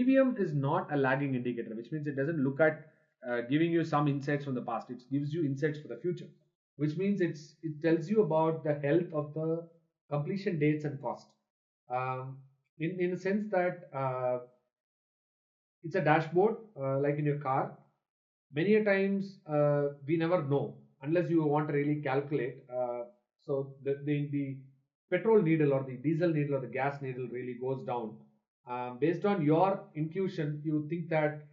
EVM is not a lagging indicator, which means it doesn't look at giving you some insights from the past. It gives you insights for the future, which means it tells you about the health of the completion dates and cost. In the sense that it's a dashboard, like in your car. Many a times we never know unless you want to really calculate. So the petrol needle or the diesel needle or the gas needle really goes down. Based on your intuition, you think that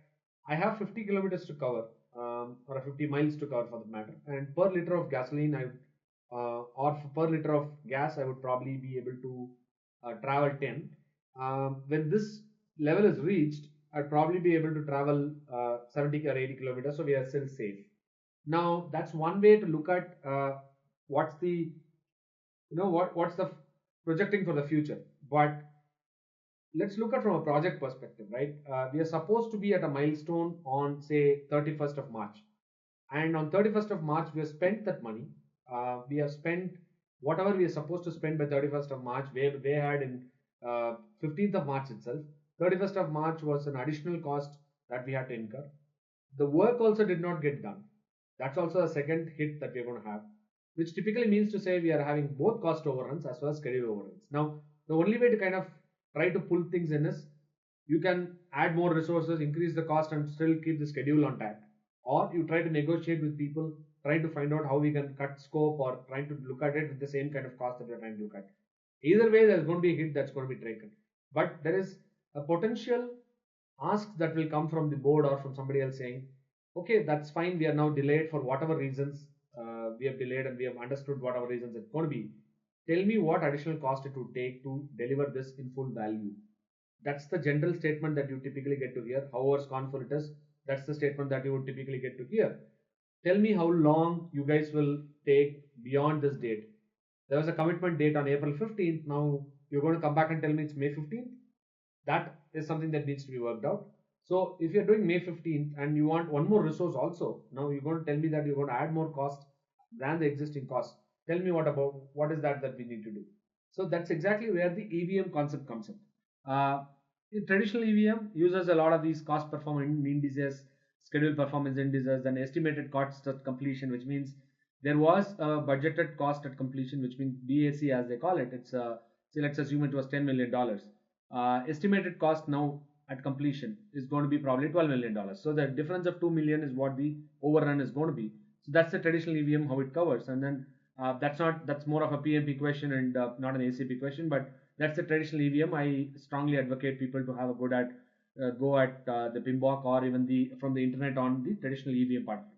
I have 50 kilometers to cover, or 50 miles to cover for that matter, and per liter of gasoline, or per liter of gas, I would probably be able to travel 10. When this level is reached, I'd probably be able to travel 70 or 80 kilometers, so we are still safe. Now, that's one way to look at what's the, what's the projecting for the future. But let's look at from a project perspective, right? We are supposed to be at a milestone on, say, 31st of March. And on 31st of March, we have spent that money. We have spent whatever we are supposed to spend by 31st of March. They had in 15th of March itself. 31st of March was an additional cost that we had to incur. The work also did not get done. That's also a second hit that we're going to have, which typically means to say we are having both cost overruns as well as schedule overruns. Now, the only way to kind of try to pull things in is you can add more resources, increase the cost, and still keep the schedule on track. Or you try to negotiate with people, trying to find out how we can cut scope, or trying to look at it with the same kind of cost that we're trying to look at. Either way, there's going to be a hit that's going to be taken. But there is a potential ask that will come from the board or from somebody else saying, okay, that's fine, we are now delayed for whatever reasons we have delayed, and we have understood whatever reasons it's going to be. Tell me what additional cost it would take to deliver this in full value. That's the general statement that you typically get to hear. However scornful it is, that's the statement that you would typically get to hear. Tell me how long you guys will take beyond this date. There was a commitment date on April 15th. Now you're going to come back and tell me it's May 15th. That is something that needs to be worked out. So if you're doing May 15th and you want one more resource also, now you're going to tell me that you're going to add more cost than the existing cost. Tell me what is that we need to do. So that's exactly where the EVM concept comes in. Traditional EVM uses a lot of these cost performance indices, schedule performance indices, and estimated cost at completion, which means there was a budgeted cost at completion, which means BAC as they call it. It's say let's assume it was $10 million. Estimated cost now at completion is going to be probably $12 million. So the difference of $2 million is what the overrun is going to be. So that's the traditional EVM, how it covers. And then that's more of a PMP question and not an ACP question, but that's the traditional EVM. I strongly advocate people to have a go at the PMBOK or even from the internet on the traditional EVM part of it.